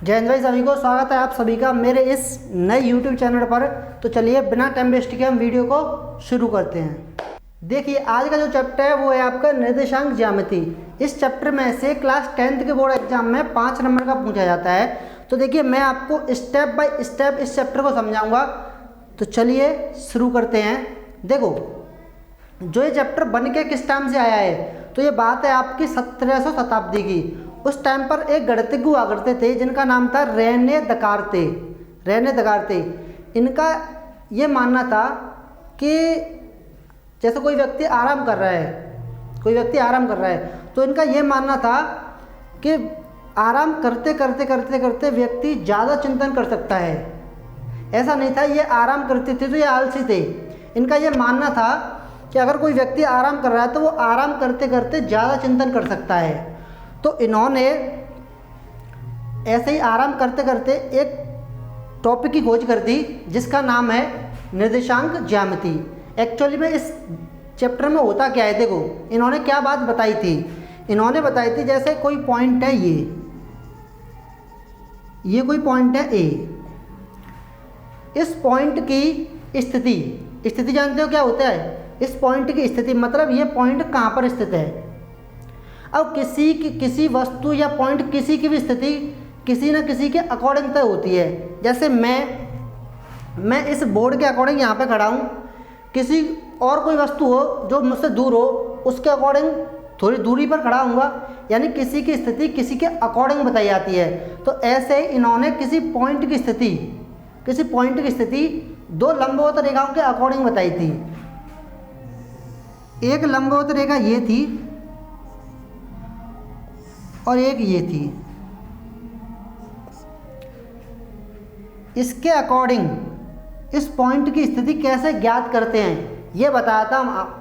जय हिंद भाई, सभी को स्वागत है आप सभी का मेरे इस नए YouTube चैनल पर। तो चलिए बिना टाइम वेस्ट किए हम वीडियो को शुरू करते हैं। देखिए आज का जो चैप्टर है वो है आपका निर्देशांक ज्यामिति। इस चैप्टर में से क्लास 10th के बोर्ड एग्जाम में 5 नंबर का पूछा जाता है। तो देखिए मैं आपको स्टेप बाय स्टेप इस चैप्टर को समझाऊंगा। तो चलिए शुरू करते हैं। देखो जो ये चैप्टर बन के किस टाइम से आया है, तो ये बात है आपकी 1700 शताब्दी की। उस टाइम पर एक गणितज्ञ हुआ करते थे जिनका नाम था रेने दकार्ते। इनका ये मानना था कि जैसे कोई व्यक्ति आराम कर रहा है, तो इनका ये मानना था कि आराम करते करते व्यक्ति ज़्यादा चिंतन कर सकता है। ऐसा नहीं था ये आराम करते थे तो ये आलसी थे। इनका ये मानना था कि अगर कोई व्यक्ति आराम कर रहा है तो वो आराम करते करते ज़्यादा चिंतन कर सकता है। तो इन्होंने ऐसे ही आराम करते करते एक टॉपिक की खोज कर दी जिसका नाम है निर्देशांक ज्यामिति। एक्चुअली में इस चैप्टर में होता क्या है, देखो इन्होंने क्या बात बताई थी। इन्होंने बताई थी जैसे कोई पॉइंट है, ये कोई पॉइंट है ए। इस पॉइंट की स्थिति जानते हो क्या होता है? इस पॉइंट की स्थिति मतलब ये पॉइंट कहाँ पर स्थित है। अब किसी वस्तु या पॉइंट किसी की भी स्थिति किसी न किसी के अकॉर्डिंग तय होती है। जैसे मैं इस बोर्ड के अकॉर्डिंग यहाँ पे खड़ा हूँ, किसी और कोई वस्तु हो जो मुझसे दूर हो उसके अकॉर्डिंग थोड़ी दूरी पर खड़ा हूँगा, यानी किसी की स्थिति किसी के अकॉर्डिंग बताई जाती है। तो ऐसे ही इन्होंने किसी पॉइंट की स्थिति दो लंबवत रेखाओं के अकॉर्डिंग बताई थी। एक लंबवत रेखा ये थी और एक ये थी। इसके अकॉर्डिंग इस पॉइंट की स्थिति कैसे ज्ञात करते हैं ये बताया था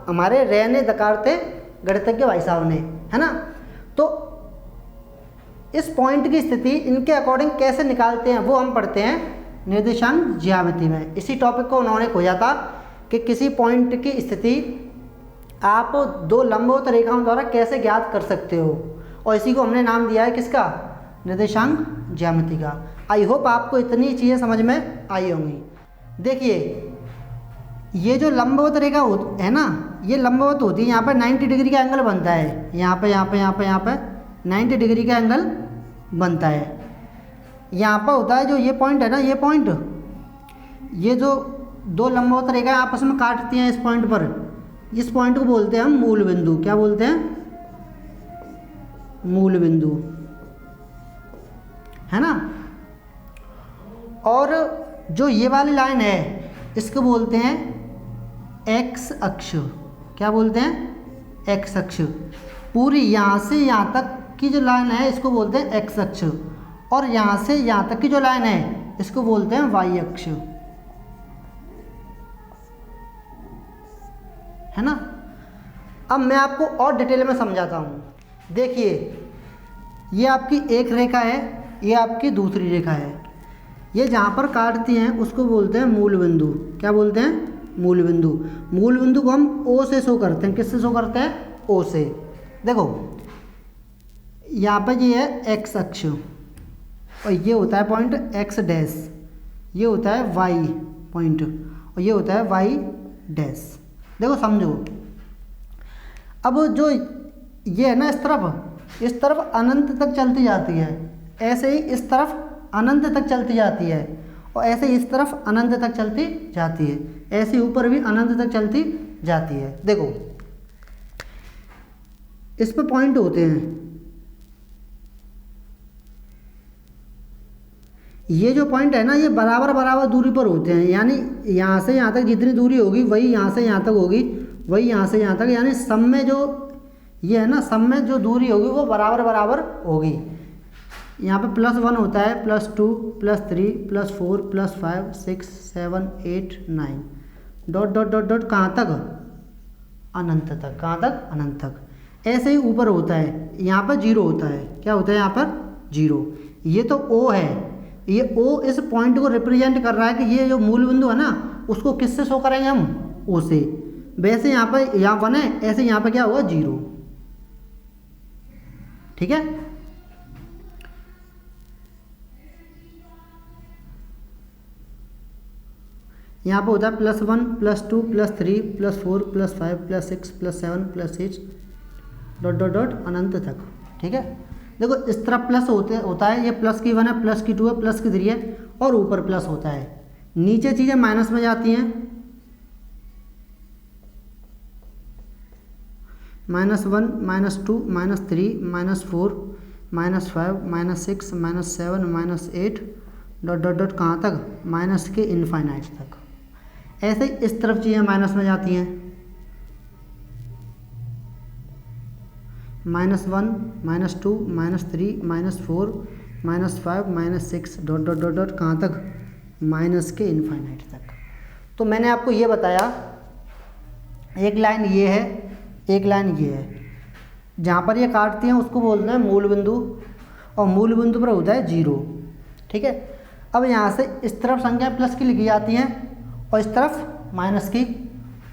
हमारे रेने दकार्ते गणितज्ञ भाई साहब ने, है ना। तो इस पॉइंट की स्थिति इनके अकॉर्डिंग कैसे निकालते हैं वो हम पढ़ते हैं निर्देशांक ज्यामिति में। इसी टॉपिक को उन्होंने खोजा था कि किसी पॉइंट की स्थिति आप दो लंबवत रेखाओं द्वारा कैसे ज्ञात कर सकते हो, और इसी को हमने नाम दिया है किसका? निर्देशांक ज्यामिति का। आई होप आपको इतनी चीज़ें समझ में आई होंगी। देखिए ये जो लंबवत रेखा है ना, ये लंबवत होती है, यहाँ पर 90 डिग्री का एंगल बनता है। यहाँ पे 90 डिग्री का एंगल बनता है। यहाँ पर होता है जो ये पॉइंट है ना, ये जो दो लंबवत रेखा आपस में काटती हैं इस पॉइंट पर, इस पॉइंट को बोलते हैं हम मूल बिंदु। क्या बोलते हैं? मूल बिंदु, है ना। और जो ये वाली लाइन है इसको बोलते हैं एक्स अक्ष। क्या बोलते हैं? एक्स अक्ष। पूरी यहाँ से यहाँ तक की जो लाइन है इसको बोलते हैं एक्स अक्ष, और यहाँ से यहाँ तक की जो लाइन है इसको बोलते हैं वाई अक्ष, है ना। अब मैं आपको और डिटेल में समझाता हूँ। देखिए ये आपकी एक रेखा है, ये आपकी दूसरी रेखा है। ये जहाँ पर काटती हैं उसको बोलते हैं मूल बिंदु। क्या बोलते हैं? मूल बिंदु। मूल बिंदु को हम ओ से शो करते हैं। किससे शो करते हैं? ओ से। देखो यहाँ पर ये है एक्स अक्ष, और ये होता है पॉइंट एक्स डैश, ये होता है वाई पॉइंट, और ये होता है वाई डैश। देखो समझो, अब जो ये है ना इस तरफ अनंत तक चलती जाती है, ऐसे ही इस तरफ अनंत तक चलती जाती है, और ऐसे ही इस तरफ अनंत तक चलती जाती है, ऐसे ऊपर भी अनंत तक चलती जाती है। देखो इस पे पॉइंट होते हैं, ये जो पॉइंट है ना ये बराबर दूरी पर होते हैं, यानी यहाँ से यहाँ तक जितनी दूरी होगी वही यहाँ से यहाँ तक होगी, वही यहाँ से यहाँ तक, यानी सब में जो ये है ना, सब में जो दूरी होगी वो बराबर होगी। यहाँ पे +1 होता है, +2 +3 +4 +5 6 7 8 9 डॉट कहाँ तक? अनंत तक। कहाँ तक? अनंत तक। ऐसे ही ऊपर होता है, यहाँ पर 0 होता है। क्या होता है यहाँ पर? 0। ये तो O है, ये O इस पॉइंट को रिप्रेजेंट कर रहा है कि ये जो मूल बिंदु है ना उसको किससे शो करेंगे हम? O से। वैसे यहाँ पर 1 है, ऐसे यहाँ पर क्या हुआ? 0। ठीक है। यहाँ पे होता है +1 +2 +3 +4 +5 +6 +7 +8 डॉट डॉट डॉट अनंत तक। ठीक है, देखो इस तरफ प्लस होता है, ये प्लस की 1 है, प्लस की 2 है, प्लस की 3 है और ऊपर प्लस होता है। नीचे चीज़ें माइनस में जाती हैं, -1 -2 -3 -4 -5 -6 -7 -8 डॉट डॉट डॉट कहाँ तक, माइनस के इनफाइनाइट तक। ऐसे ही इस तरफ चीज़ें माइनस में जाती हैं, -1 -2 -3 -4 -5 -6 डॉट डॉट डॉट डॉट कहाँ तक, माइनस के इनफाइनाइट तक। तो मैंने आपको ये बताया, एक लाइन ये है, एक लाइन ये है, जहाँ पर ये काटती हैं उसको बोलते हैं मूल बिंदु, और मूल बिंदु पर होता है 0। ठीक है, अब यहाँ से इस तरफ संख्या प्लस की लिखी जाती हैं और इस तरफ माइनस की,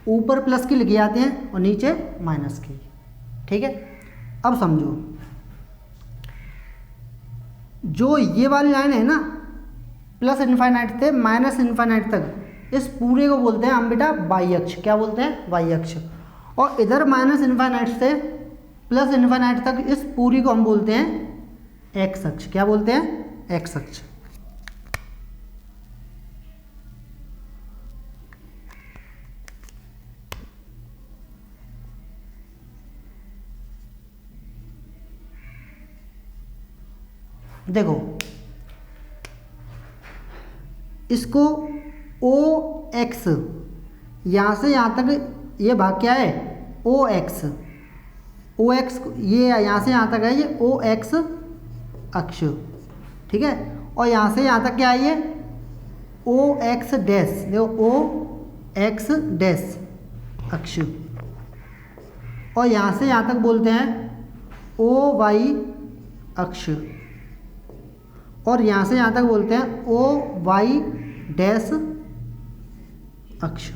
ऊपर प्लस की लिखी जाती हैं और नीचे माइनस की। ठीक है, अब समझो, जो ये वाली लाइन है ना, प्लस इनफाइनाइट से माइनस इनफाइनाइट तक, इस पूरे को बोलते हैं हम बेटा वाई अक्ष। क्या बोलते हैं, वाई अक्ष। और इधर माइनस इनफाइनाइट से प्लस इनफाइनाइट तक, इस पूरी को हम बोलते हैं एक्स अक्ष। क्या बोलते हैं, एक्स अक्ष। देखो इसको ओ एक्स, यहाँ से यहाँ तक ये भाग क्या है, ओ एक्स। ओ एक्स ये यहाँ से यहाँ तक है ये ओ एक्स अक्ष। ठीक है, और यहाँ से यहाँ तक क्या है ये ओ एक्स डैश, देखो ओ एक्स डैश अक्ष। और यहाँ से यहाँ तक बोलते हैं ओ वाई अक्ष, और यहाँ से यहाँ तक बोलते हैं ओ वाई डैश अक्ष।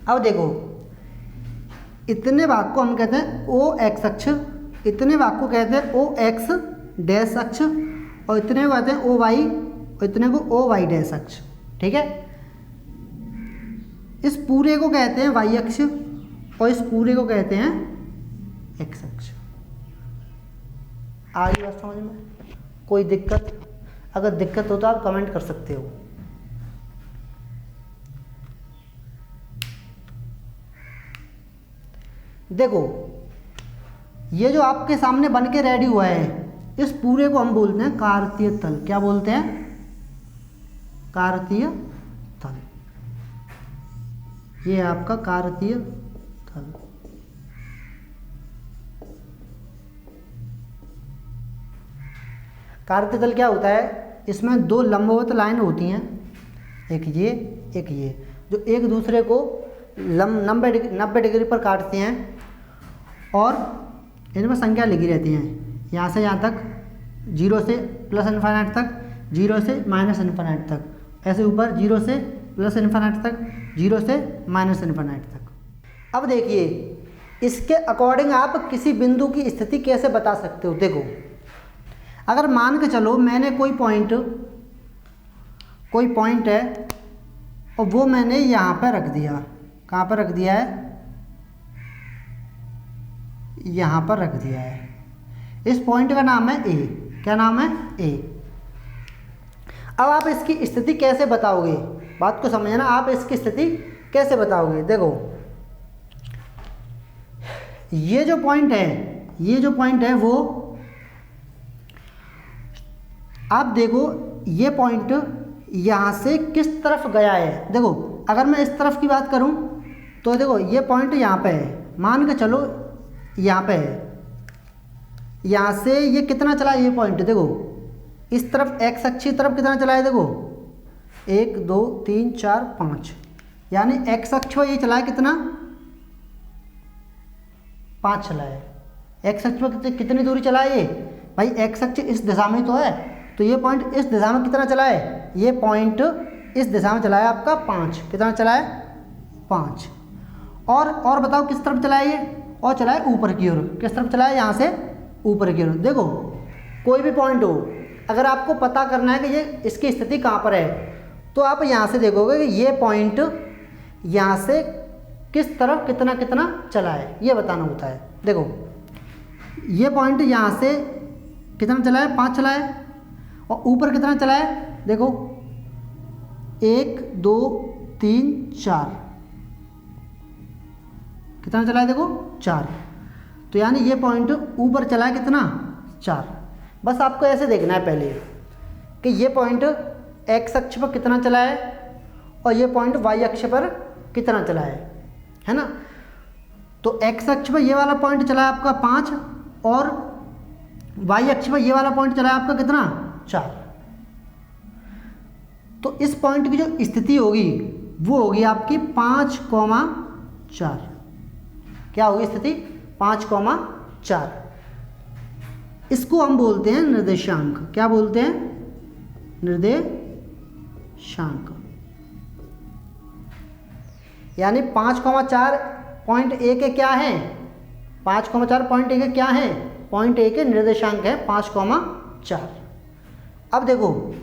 अब देखो इतने भाग को हम कहते हैं ओ एक्स अक्ष, इतने भाग को कहते हैं ओ एक्स डैश अक्ष, और इतने को कहते हैं ओ वाई, और इतने को ओ वाई डैश अक्ष। ठीक है, इस पूरे को कहते हैं वाई अक्ष और इस पूरे को कहते हैं एक्स अक्ष। आगे बात समझ में, कोई दिक्कत? अगर दिक्कत हो तो आप कमेंट कर सकते हो। देखो ये जो आपके सामने बन के रेडी हुआ है, इस पूरे को हम बोलते हैं कार्तीय तल। क्या बोलते हैं, कार्तीय तल। ये है आपका कार्तीय तल। कार्तीय तल क्या होता है, इसमें दो लंबवत लाइन होती हैं, एक ये, जो एक दूसरे को 90 डिग्री पर काटते हैं और इनमें संख्या लिखी रहती हैं, यहाँ से यहाँ तक, 0 से प्लस इनफाइनाइट तक, 0 से माइनस इनफाइनाइट तक, ऐसे ऊपर 0 से प्लस इनफाइनाइट तक, 0 से माइनस इनफाइनाइट तक। अब देखिए इसके अकॉर्डिंग आप किसी बिंदु की स्थिति कैसे बता सकते हो। देखो अगर मान के चलो मैंने कोई पॉइंट है और वो मैंने यहाँ पर रख दिया, कहाँ पर रख दिया है, यहाँ पर रख दिया है। इस पॉइंट का नाम है ए। क्या नाम है, ए। अब आप इसकी स्थिति कैसे बताओगे, बात को समझना, आप इसकी स्थिति कैसे बताओगे। देखो ये जो पॉइंट है वो आप देखो, ये पॉइंट यहाँ से किस तरफ गया है। देखो अगर मैं इस तरफ की बात करूँ तो देखो ये पॉइंट यहाँ पे है, मान के चलो यहाँ पे है, यहाँ से ये कितना चला है ये पॉइंट, देखो इस तरफ एक्स अक्ष की तरफ कितना चला है, देखो 1 2 3 4 5, यानी एक्स अक्ष पर ये चला है कितना, 5 चला है। एक्स अक्ष पर कितनी दूरी चला है ये भाई, एक्स अक्ष इस दिशा में तो है, तो ये पॉइंट इस दिशा में कितना चला है, ये पॉइंट इस दिशा में चला है आपका 5। कितना चला है, 5। और बताओ किस तरफ चला है ये, और चला है ऊपर की ओर। किस तरफ चला है, यहाँ से ऊपर की ओर। देखो कोई भी पॉइंट हो, अगर आपको पता करना है कि ये इसकी स्थिति कहाँ पर है, तो आप यहाँ से देखोगे कि ये पॉइंट यहाँ से किस तरफ कितना कितना चला है, ये बताना होता है। देखो ये पॉइंट यहाँ से कितना चला है, 5 चला है, और ऊपर कितना चला है, देखो 1 2 3 4, कितना चला है, देखो 4। तो यानी ये पॉइंट ऊपर चला है कितना, 4। बस आपको ऐसे देखना है पहले कि ये पॉइंट एक्स अक्ष पर कितना चला है और ये पॉइंट वाई अक्ष पर कितना चला है ना। तो एक्स अक्ष पर ये वाला पॉइंट चला है आपका 5 और वाई अक्ष पर ये वाला पॉइंट चला है आपका कितना, 4। तो इस पॉइंट की जो स्थिति होगी वो होगी आपकी 5,4। क्या होगी स्थिति, 5,4। इसको हम बोलते हैं निर्देशांक। क्या बोलते हैं, निर्देशांक। यानी 5,4 पॉइंट ए के क्या है, 5,4 पॉइंट ए के क्या है, पॉइंट ए के निर्देशांक है 5,4। अब देखो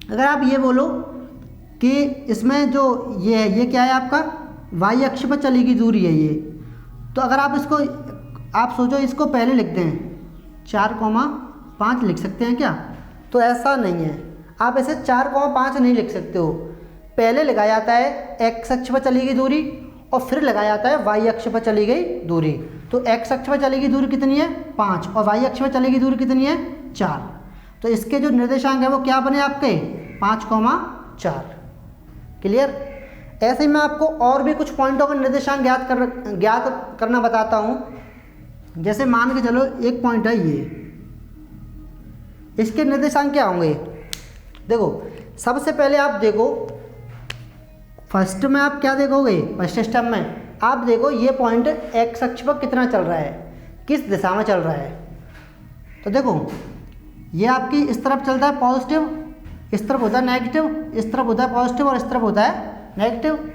अगर आप ये बोलो कि इसमें जो ये है ये क्या है आपका वाई अक्ष पर चली गई दूरी है ये, तो अगर आप इसको आप सोचो इसको पहले लिखते हैं 4,5 लिख सकते हैं क्या, तो ऐसा नहीं है। आप ऐसे 4,5 नहीं लिख सकते हो। पहले लिखा जाता है एक्स अक्ष पर चली गई दूरी और फिर लगाया जाता है वाई अक्ष पर चली गई दूरी। तो एक्स अक्ष पर चली गई दूरी कितनी है, 5, और वाई अक्ष पर चली गई दूरी कितनी है, 4। तो इसके जो निर्देशांक है वो क्या बने आपके, 5,4। क्लियर। ऐसे ही मैं आपको और भी कुछ पॉइंटों का निर्देशांक ज्ञात करना बताता हूँ। जैसे मान के चलो एक पॉइंट है ये, इसके निर्देशांक क्या होंगे। देखो सबसे पहले आप देखो फर्स्ट में आप क्या देखोगे, फर्स्ट स्टेप में आप देखो ये पॉइंट एक्स अक्ष पर कितना चल रहा है, किस दिशा में चल रहा है। तो देखो ये आपकी इस तरफ चलता है पॉजिटिव, इस तरफ होता है नेगेटिव, इस तरफ होता है पॉजिटिव और इस तरफ होता है नेगेटिव।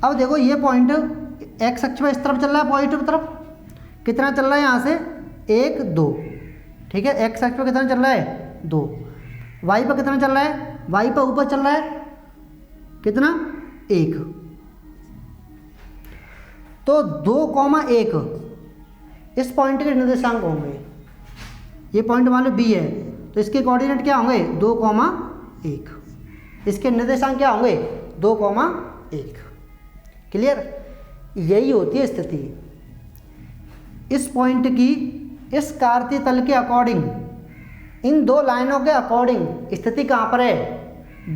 अब देखो ये पॉइंट एक्स अक्ष पर इस तरफ चल रहा है पॉजिटिव तरफ, कितना चल रहा है यहाँ से 1 2, ठीक है। एक्स अक्ष पर कितना चल रहा है 2, वाई पर कितना चल रहा है, वाई पर ऊपर चल रहा है कितना 1। तो 2,1 इस पॉइंट के निर्देशांक होंगे। ये पॉइंट मान लो बी है तो इसके कोऑर्डिनेट क्या होंगे 2,1, इसके निर्देशांक क्या होंगे 2,1। क्लियर। यही होती है स्थिति। इस पॉइंट की इस कार्तीय तल के अकॉर्डिंग, इन दो लाइनों के अकॉर्डिंग स्थिति कहाँ पर है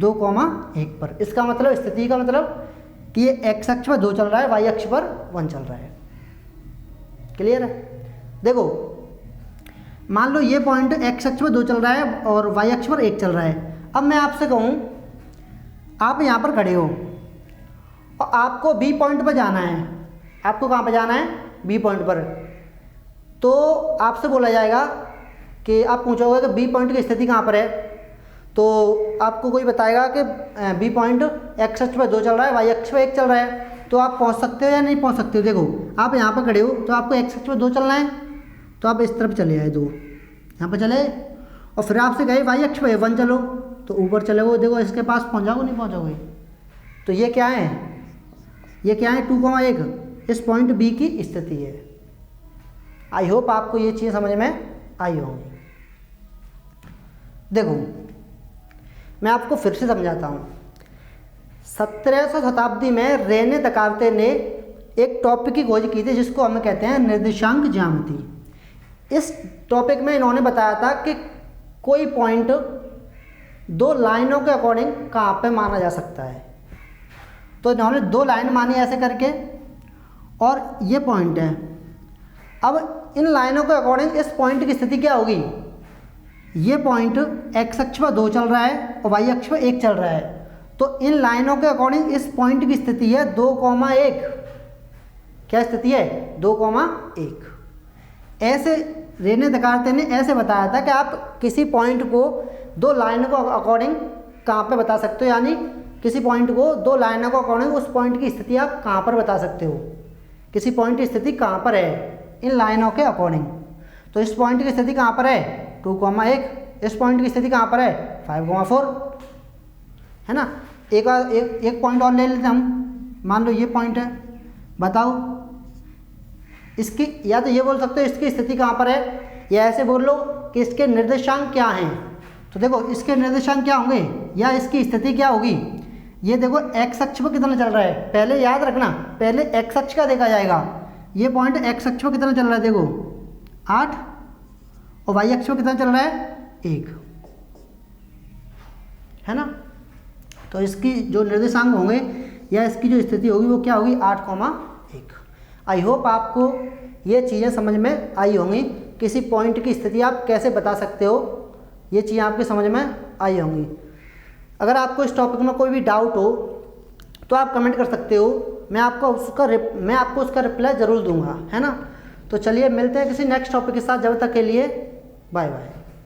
2,1 पर। इसका मतलब स्थिति का मतलब कि ये एक्स अक्ष पर 2 चल रहा है, वाई अक्ष पर 1 चल रहा है। क्लियर है। देखो मान लो ये पॉइंट एक्स अक्ष पर 2 चल रहा है और वाई अक्ष पर 1 चल रहा है। अब मैं आपसे कहूँ आप यहाँ पर खड़े हो और आपको बी पॉइंट पर जाना है, आपको कहाँ पर जाना है बी पॉइंट पर, तो आपसे बोला जाएगा कि आप पूछोगे कि बी पॉइंट की स्थिति कहाँ पर है, तो आपको कोई बताएगा कि बी पॉइंट एक्स अक्ष पर 2 चल रहा है, वाई अक्ष पर 1 चल रहा है। तो आप पहुँच सकते हो या नहीं पहुँच सकते हो। देखो आप यहाँ पर खड़े हो तो आपको एक्स अक्ष पर 2 चलना है, तो आप इस तरफ चले आए 2, यहाँ पर चले, और फिर आपसे कहे वाई अक्ष पर 1 चलो, तो ऊपर चले गए। देखो इसके पास पहुँच जाओगे नहीं पहुँचोगे। तो ये क्या है, ये क्या है 2,1 इस पॉइंट बी की स्थिति है। आई होप आपको ये चीज़ समझ में आई होंगी। देखो मैं आपको फिर से समझाता हूँ। 17वीं शताब्दी में रेने दकार्ते ने एक टॉपिक की खोज की थी जिसको हम कहते हैं निर्देशांक ज्यामिति। इस टॉपिक में इन्होंने बताया था कि कोई पॉइंट 2 लाइनों के अकॉर्डिंग कहाँ पे माना जा सकता है। तो इन्होंने 2 लाइन मानी ऐसे करके, और ये पॉइंट है। अब इन लाइनों के अकॉर्डिंग इस पॉइंट की स्थिति क्या होगी, ये पॉइंट एक्स अक्ष पर 2 चल रहा है और वाई अक्ष पर 1 चल रहा है। तो इन लाइनों के अकॉर्डिंग इस पॉइंट की स्थिति है 2,1। क्या स्थिति है 2,1। ऐसे रेने दकार्ते ने ऐसे बताया था कि आप किसी पॉइंट को 2 लाइनों को अकॉर्डिंग कहाँ पे बता सकते हो, यानी किसी पॉइंट को 2 लाइनों को अकॉर्डिंग उस पॉइंट की स्थिति आप कहाँ पर बता सकते हो। किसी पॉइंट की स्थिति कहाँ पर है इन लाइनों के अकॉर्डिंग। तो इस पॉइंट की स्थिति कहाँ पर है 2,1, इस पॉइंट की स्थिति कहाँ पर है 5,4 है ना। एक पॉइंट और ले लेते हम, मान लो ये पॉइंट है, बताओ इसकी, या तो ये बोल सकते हो इसकी स्थिति कहाँ पर है, या ऐसे बोल लो कि इसके निर्देशांक क्या हैं। तो देखो इसके निर्देशांक क्या होंगे या इसकी स्थिति क्या होगी। ये देखो एक्स अक्ष पर कितना चल रहा है, पहले याद रखना, पहले एक्स अक्ष का देखा जाएगा। ये पॉइंट एक्स अक्ष पर कितना चल रहा है, देखो 8, और वाई अक्ष पर कितना चल रहा है 1, है ना। तो इसकी जो निर्देशांक होंगे या इसकी जो स्थिति होगी वो क्या होगी 8,1। आई होप आपको ये चीज़ें समझ में आई होंगी। किसी पॉइंट की स्थिति आप कैसे बता सकते हो, ये चीज़ें आपके समझ में आई होंगी। अगर आपको इस टॉपिक में कोई भी डाउट हो तो आप कमेंट कर सकते हो, मैं आपको उसका रिप्लाई ज़रूर दूंगा, है ना। तो चलिए मिलते हैं किसी नेक्स्ट टॉपिक के साथ, जब तक के लिए बाय बाय।